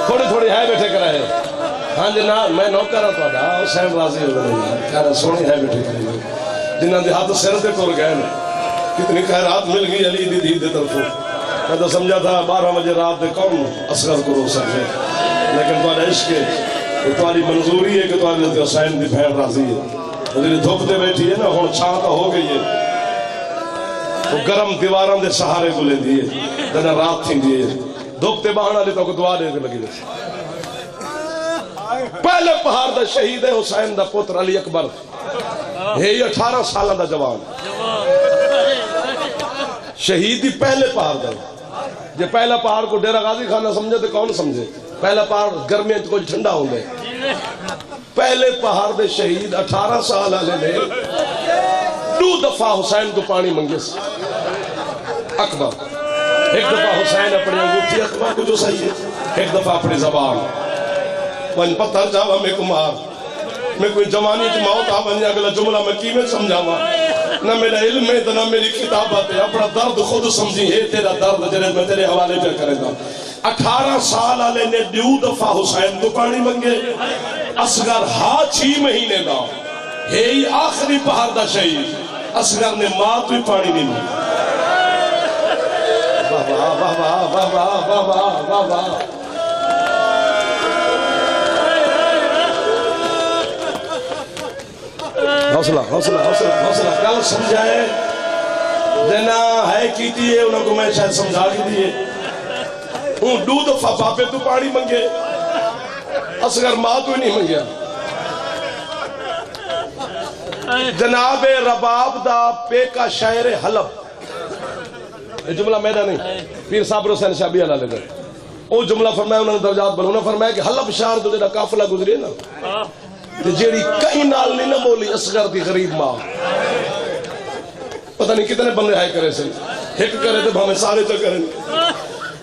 تھوڑی تھوڑی ہے بیٹھے کرائے ہاں جناب میں نوکر ہوں تو حسین راضی ہو گئے کہہ رہا سونی ہے بیٹھے کرائے جنہاں دے ہاتھ سر دے ٹور گئے کتنی خیرات مل گئی علی دی دید دے طرفوں میں تو سمجھا تھا 12 بجے رات دے کون اصغر کو رو سکے لیکن تو عشق ہے تمہاری منظوری ہے کہ تو حضرت حسین دی بہن راضی ہے وہ دھوپ دے بیٹھی ہے نا ہن چھاں تو ہو گئی ہے وہ گرم دیواراں دے سہارے کو لیں دیئے جنہاں رات تھی دیئے دھوپ تے بہانا لے تو کو دعا دے لگی دے پہلے پہاڑ دا شہید ہے حسین دا پتر علی اکبر ہے یہ 18 سالہ دا جوان شہیدی پہلے پہاڑ دا جے پہلا پہاڑ کو ڈیرہ غازی خانہ سمجھے تو کون سمجھے پہلا پہاڑ گرمیاں تو کچھ ٹھنڈا ہوں گے پہلے پہاڑ دے شہید 18 سال آلے نے 2 دفعہ حسین کو پانی منگے سے اکبر ایک دفعہ حسین اپنے انگوٹھی اکبر کو جو صحیح ہے ایک دفعہ اپنی زبان ون پتھر جاوا میں کمار میں کوئی جوانی کی موت آبانی اگلا جملہ میں کی میں سمجھاوا نہ میرا علم ہے نہ میری کتابت ہے اپنا درد خود سمجھی ہے تیرا درد جنہیں میں تیرے حوالے پہ کرے گا 18 سال آلے نے 2 دفعہ حسین کو پانی منگے اصغر 6 مہینے دا ہے ہی آخری پہاڑ دا شہید اصغر نے ماں تو ہی پانی نہیں منگا واہ واہ واہ واہ واہ واہ واہ واہ واہ حوصلہ حوصلہ حوصلہ حوصلہ کل سمجھائے دینا ہے کیتی ہے انہوں کو میں شاید سمجھا کی دیئے ان 2 دفعہ باپے تو پانی منگے اصغر ماں تو ہی نہیں منگیا جناب رباب دا پیکا شاعر حلب یہ جملہ میرا نہیں پیر صابر حسین شابی اللہ لے گئے وہ جملہ فرمایا انہوں نے درجات بڑھا انہوں نے فرمایا کہ حلب شہر جو جڑا قافلہ گزری ہے نا جیڑی کئی نال نہیں نہ بولی اصغر دی غریب ماں پتہ نہیں کتنے بندے آئے کرے سے ایک کرے تھے ہمیں سارے تو کریں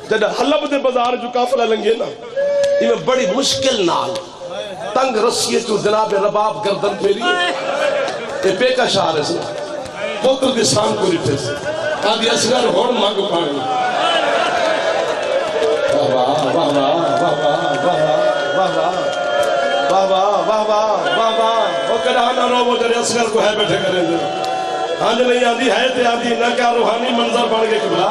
جڑا حلب دے بازار جو قافلہ لنگے نا یہ میں بڑی مشکل نال تنگ رسیے تو جناب رباب گردن پھیری یہ پیکا شہر ہے سے پوتر دی سام کو رٹھے سے آدھی اصغر ہون مانگ پانی واہ واہ واہ واہ واہ واہ واہ واہ واہ واہ واہ واہ وہ کڑانا رو وہ جڑے اصغر کو ہے بیٹھے کریں دے آج نہیں آدھی ہے تے آدھی نہ کیا روحانی منظر بڑھ گئے قبلہ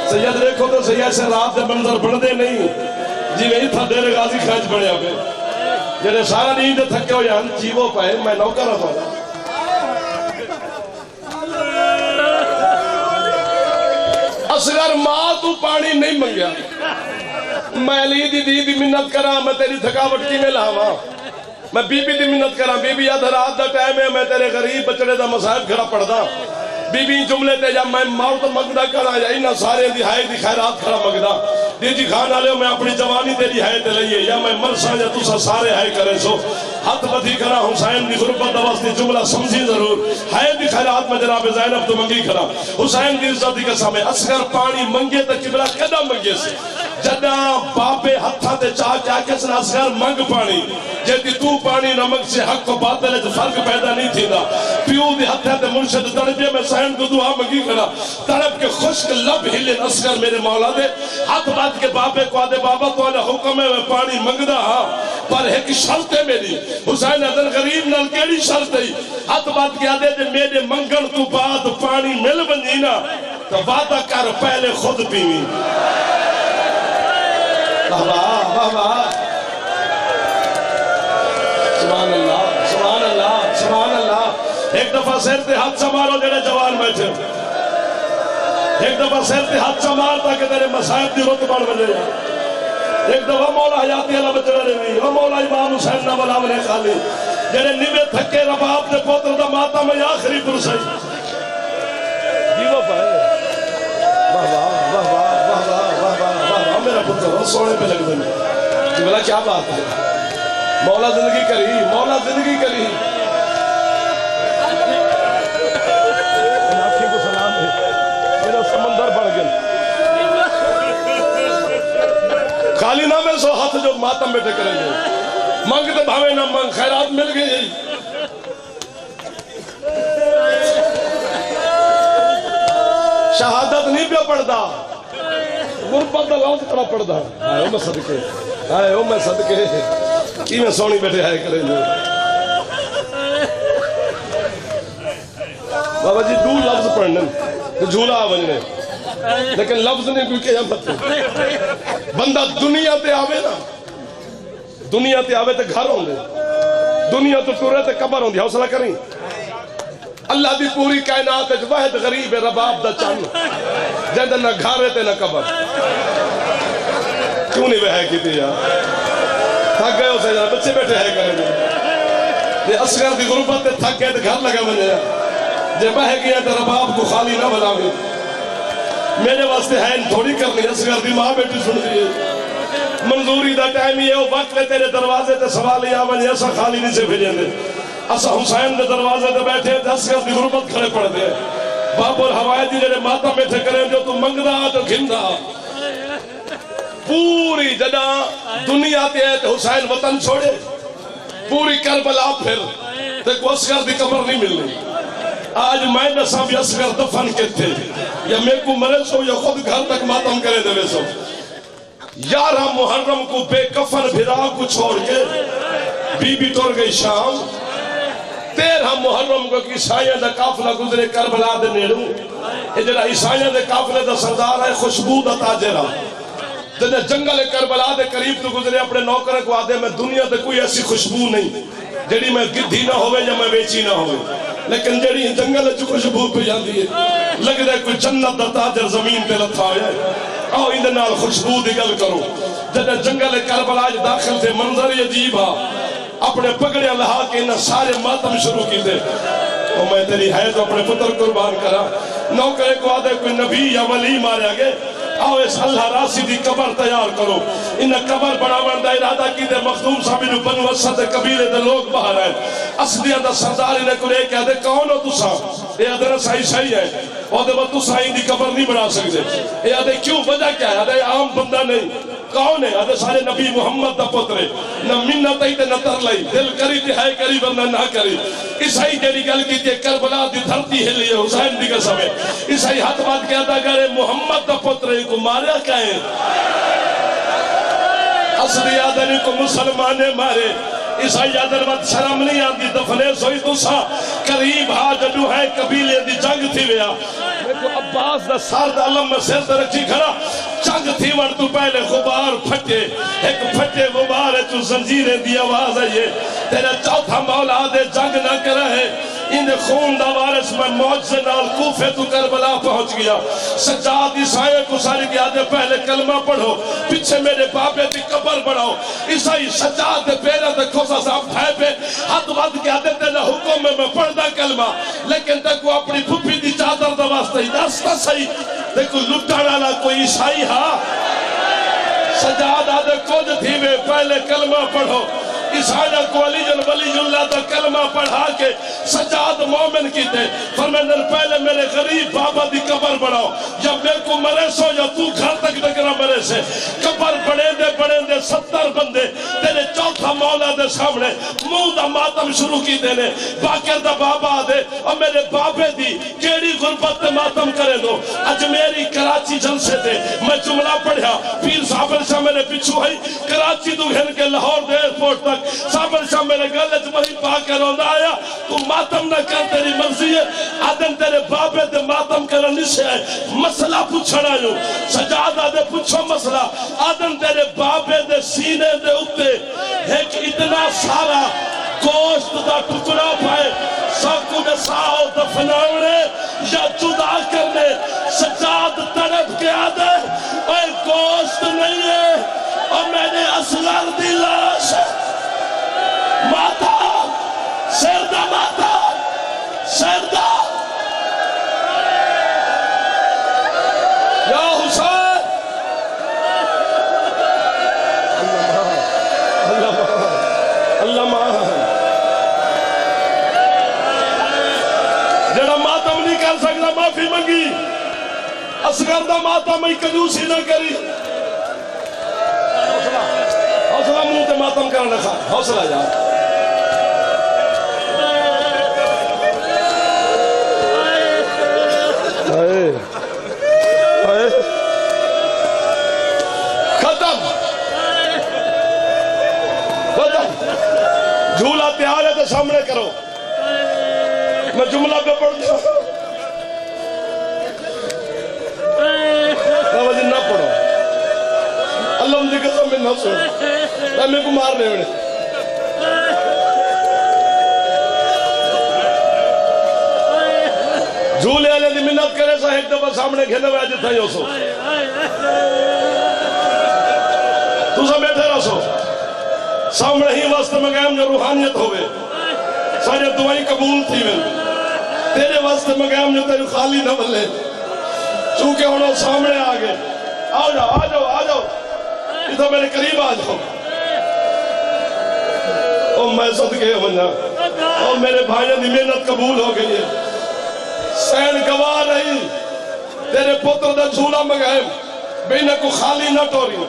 سید دیکھو تو سید سے رات دے منظر بڑھ دے نہیں جی میں ہی تھا دیر غازی خرچ بڑھے آپے جنہیں سارا نہیں دے تھکے ہو یا جیوہ پائے میں نوکر رہا تھا اصغر ماں تو پانی نہیں منگیا میں علی دی منت کرا میں تیری تھکاوٹ کی میں لاوا میں بی بی دی منت کرا بی بی یاد رات دا ٹائم ہے میں تیرے غریب بچڑے دا مصائب کھڑا پڑ دا بی بی جملے تے یا میں موت مگدہ کرا یا انہا سارے دی ہائے دی خیرات کھڑا مگدہ دی جی کھانا لے میں اپنی جوانی تیری ہائے تے لئیے یا میں مرسا یا تُسا سارے ہائے کرے سو ہاتھ بدھی کرا حسین دی غربت دوستی جملہ سمجھی ضرور ہائے دی خیرات میں جناب زینب تو منگی کرا حسین دی عزت دی قسم ہے اصغر پانی منگے تا قبلہ کدا منگے سے جدا باپے ہتھا تے چاہ کیا کس نے اصغر منگ پانی جیتی تو پانی نمک سے حق کو باطل ہے فرق پیدا نہیں تھی دا پیو دی ہتھا تے مرشد تڑپے میں سین کو دعا منگی کرا تڑپ کے خشک لب ہلن اصغر میرے مولا دے ہاتھ بات کے باپے کو آدھے بابا تو آنے حکم ہے میں پانی منگ دا ہاں پر ایک شرط ہے میری حسین حضر غریب نال کیڑی شرط ہے ہاتھ بات کے آدھے دے میرے منگن تو بعد پانی مل بنجینا تو وعدہ کر پہلے خود پیوی واہ واہ واہ سبحان اللہ سبحان اللہ سبحان اللہ ایک دفعہ سیر تے ہاتھ سمارو جڑے جوان بیٹھے ایک دفعہ سیر تے ہاتھ سمار تاکہ تیرے مسائب دی رت بڑھ بجے ایک دفعہ مولا حیاتی اللہ بچڑے رہی وہ مولا امام حسین نہ بلا ملے خالی جڑے نبے تھکے رباب دے پوتر دا ماتا میں آخری پرسائی جیوہ پائے واہ واہ واہ واہ واہ واہ واہ میرا پتر سونے پہ لگ دیں جی بلا کیا بات ہے مولا زندگی کری مولا زندگی کری ان آنکھیں کو سلام ہے میرا سمندر بڑھ گیا خالی نہ میں سو ہاتھ جو ماتم بیٹھے کریں گے مانگتے بھاوے نہ مانگ خیرات مل گئی شہادت نہیں پہ پڑھتا غربت دا لوگ طرح پڑھتا ہے میں صدقے آئے ہو میں صدقے کی میں سونی بیٹھے آئے کریں جو بابا جی دو لفظ پڑھنے جھولا آوجنے لیکن لفظ نہیں کوئی کہا مت بندہ دنیا تے آوے نا دنیا تے آوے تے گھر ہوں دے دنیا تو ٹورے تے قبر ہوں دی حوصلہ کریں اللہ دی پوری کائنات ہے واحد غریب ہے رباب دا چن جہاں نہ گھر ہے تے نہ قبر کیوں نہیں وہے کی تھی یار تھک گئے اسے جانا بچے بیٹھے ہے کریں یہ اصغر دی غربت تے تھک گئے تے گھر لگا بنے جے بہے گیا تے رباب کو خالی نہ بناوے میرے واسطے ہے تھوڑی کرنی اصغر دی ماں بیٹی سن دیئے منظوری دا ٹائم یہ ہو وقت لے تیرے دروازے تے سوالی آوانی ایسا خالی نہیں سے بھیجیں دے اسا حسین دے دروازے تے بیٹھے تے اصغر دی غربت کھڑے پڑ دے باب اور ہوائے دی جڑے ماتا بیٹھے کریں جو تو منگدہ تو گھندہ پوری جدہ دنیا تے ہے تے حسین وطن چھوڑے پوری کربلا پھر تے کو اصغر دی قبر نہیں ملنی آج میں نسا بھی اصغر دفن کے تھے یا میں کو مرے سو یا خود گھر تک ماتم کرے دے سو 11 محرم کو بے کفن بھرا کو چھوڑ کے بی بی ٹور گئی شام 13 محرم کو عیسائیاں دا قافلہ گزرے کربلا دے نیڑوں یہ جڑا عیسائیاں دے قافلے دا سردار ہے خوشبو دا تاجرہ جنہیں جنگل کربلا دے قریب تو گزرے اپنے نوکر کو آدھے میں دنیا دے کوئی ایسی خوشبو نہیں جڑی میں گدھی نہ ہوئے یا میں بیچی نہ ہوئے لیکن جڑی جنگل جو خوشبو پہ جاندی ہے لگ رہے کوئی جنت دا تاجر زمین پہ لتھا ہے آؤ اندھے نال خوشبو دی گل کرو جنہیں جنگل کربلا داخل تھے منظر عجیب ہا اپنے پگڑے لہا کے انہیں سارے ماتم شروع کی تھے اور میں تیری ہے تو اپنے پتر قربان کرا نوکرے کو آدھے کوئی نبی یا ولی مارے آگے آؤ اس اللہ راسی دی قبر تیار کرو انہیں قبر بڑھاوان دا ارادہ کی دے مخدوم صاحبی جو بنو اسد قبیلے دے لوگ باہر ہیں اصلیہ دا سردار انہیں کو لے کے آدھے کون ہو تسا یہ آدھے صحیح صحیح ہے اور دے وہ تسا ہی دی قبر نہیں بنا سکتے یہ آدھے کیوں وجہ کیا ہے آدھے عام بندہ نہیں کون ہے آدھے سارے نبی محمد دا پترے نہ منت ہی تے نہ تر لائی دل کری تے ہے کری ورنہ نہ کری عیسائی جیڑی گل کی تے کربلا دی دھرتی ہلی ہے حسین دی قسم ہے عیسائی ہاتھ بات کیا تھا کہ محمد دا پترے کو ماریا کہیں اصلی آدھنی کو مسلمانے مارے عیسائی آدھر وقت شرم نہیں آتی دفنے سوئی تسا قریب ہا جدو ہے قبیلے دی جنگ تھی ویا میں کو عباس دا سارد علم میں سر در رکھی کھڑا جنگ تھی ور تو پہلے غبار پھٹے ایک پھٹے غبار ہے تو زنجیریں دی آواز ہے یہ تیرا چوتھا مولا دے جنگ نہ کرا ہے ان خون دا وارث میں موج سے نال کوفے تو کربلا پہنچ گیا سجاد عیسائی کو ساری کیا دے پہلے کلمہ پڑھو پیچھے میرے باپے دی قبر بڑھاؤ عیسائی سجاد دے پیرہ دے کھوسا صاحب بھائی پہ ہاتھ وقت کیا دے تیرے حکم میں پڑھدا کلمہ لیکن تک وہ اپنی پھپی دی چادر دا واسطہ ہی دستا صحیح دیکھو لٹانا نہ کوئی عیسائی ہاں سجاد آدھے کچھ تھی میں پہلے کلمہ پڑھو عیسائیہ کو علی جن ولی اللہ دا کلمہ پڑھا کے سجاد مومن کی دے فرمیندن پہلے میرے غریب بابا دی قبر بڑھاؤ یا میرے کو مرے سو یا تو گھر تک ڈگرہ مرے سے قبر بڑھے دے 70 بندے تیرے چوتھا مولا دے سامنے منہ دا ماتم شروع کی دینے باقر دا بابا دے اور میرے بابے دی کیڑی غربت دے ماتم کرے دو اجمیری کراچی جلسے دے میں جملہ پڑھیا پیر صاحب شاہ میرے پچھو ہے کراچی تو گھن کے لاہور دے ایئرپورٹ تک صابر شاہ میرے گلت وہی پاکر ہوندہ آیا تو ماتم نہ کر تیری مرضی ہے آدم تیرے بابے دے ماتم کرنے سے ہے مسئلہ پوچھنا جو سجاد آدھے پوچھو مسئلہ آدم تیرے بابے دے سینے دے اتے ایک اتنا سارا گوشت دا ٹکڑا پائے ساکو دے ساؤ دفناونے یا جدا کرنے سجاد تڑپ کے آدھے اے گوشت نہیں ہے اور میں نے اصغر دی لاش ماتا سردہ ماتا سردہ یا حسین اللہ ماں جڑا ماتم نہیں کر سکتا معافی منگی اصغر دا ماتم ہی کنجوسی نہ کری حوصلہ منہ تے ماتم کرنا کھا حوصلہ جا ختم بیٹا جھولا تیار ہے تو سامنے کرو میں جملہ پہ پڑھ دیا نہ پڑھو اللہ کی قسم میں نہ سن میں کو مار لے بڑے جھولے والے دی منت کرے سا ایک دفعہ سامنے کھیلے ہوئے جتنا ہی ہو سو تو سب بیٹھے رہ سو سامنے ہی واسطے میں گئے جو روحانیت ہوئے سارے دعائیں قبول تھی میں تیرے واسطے میں گئے جو تیرے خالی نہ بلے چونکہ انہوں سامنے آگے آؤ جاؤ آ جاؤ آ جاؤ ادھر میرے قریب آ جاؤ او میں صدقے ہونا او میرے بھائیوں دی محنت قبول ہو گئی ہے سین گواہ نہیں تیرے پتر دا جھولا مگائے بینہ کو خالی نہ ٹوری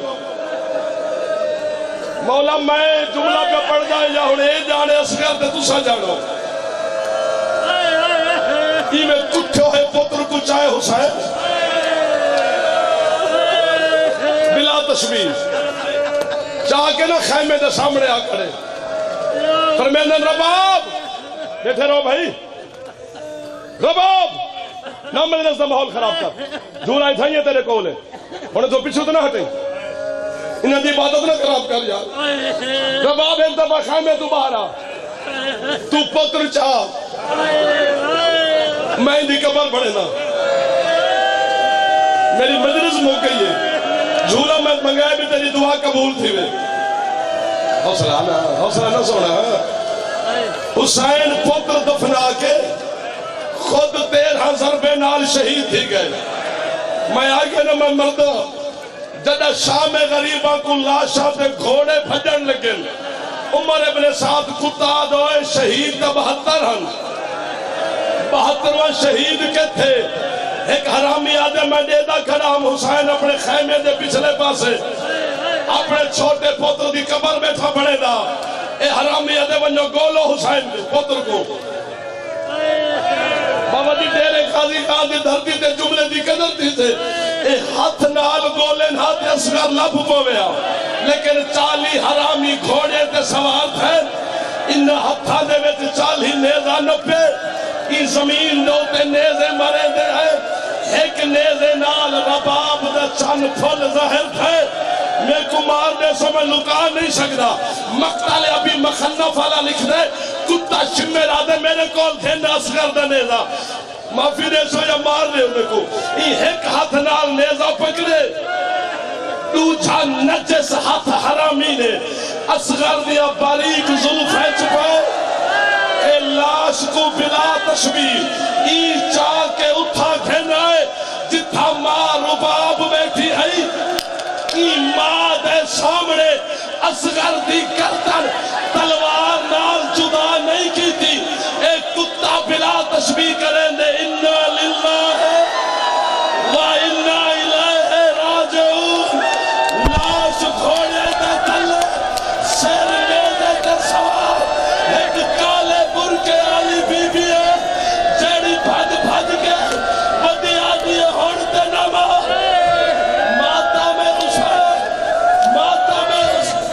مولا میں جملہ پہ پڑھ جائے یا ہوں اے جانے اسگر دے تسا جانو ای میں کٹھے ہوئے پتر کو چاہے حسین بلا تشبیح چاہ کے نہ خیمے دے سامنے آ کھڑے فرمیندن رباب بیٹھے رہو بھائی رباب نہ ملنے سے ماحول خراب کر جھولا ہی تھائیے تیرے کولے انہیں تو پیچھو تو نہ ہٹیں انہیں دی عبادت نہ خراب کر یار رباب ایک دفعہ خیمے تو باہر آ تو پتر چاہ میں دی قبر بڑھے نا میری مجلس مو گئی ہے جھولا میں منگائے بھی تیری دعا قبول تھی میں حوصلہ نہ سونا حسین پتر دفنا کے خود 13 ضربے نال شہید تھی گئے میں آگے نہ میں مردہ جدہ شام غریبہ کو لاشا تے گھوڑے بھجن لگن عمر ابن سعد کتا دوئے شہید کا 72 ہن 72واں شہید کے تھے ایک حرامی آدھے میں دیدہ کرام حسین اپنے خیمے دے پچھلے پاسے اپنے چھوٹے پتر دی قبر بیٹھا پڑے دا اے حرامی آدھے ونجو گولو حسین دے پتر کو بابا جی ڈیرے قاضی قاضی دھرتی تے جملے دی قدر تھی تھے اے ہاتھ نال گولے ہاتھ اسگر لب پویا لیکن 40 حرامی گھوڑے تے سوار تھے ان ہتھا دے وچ 40 نیزہ نپے ای زمین دو تے نیزے مرے دے ہیں ایک نیزے نال رباب دے چن پھل ظاہر تھے میں کو مارنے سے میں لکا نہیں سکتا مقتل ابھی مخنف والا لکھ دے کتا شمیر آدھے میرے کول تھے ناسگر دے نیزہ معافی دے سو یا مار لے انہیں کو ای ایک ہاتھ نال نیزہ پکڑے دوچھا نجس ہاتھ حرامی نے اصغر دیا باریک ظلفیں چھپائے اے لاش کو بلا تشبیح ای چاہ کے اٹھا کھینائے جتھا ماں رباب بیٹھی ہے ای ماں دے سامنے اصغر دی گردن تلوار نال جدا نہیں کی تھی ایک کتا بلا تشبیح کریں دے انا للہ و انا الیہ راجعون لاش گھوڑے دے تلے سیر میدے دے سوار ایک کالے برکے آلی بی بی ہے جیڑی بھج بھج کے بدی آدھی ہوڑتے نما ماتا میں حسین ماتا میں حسین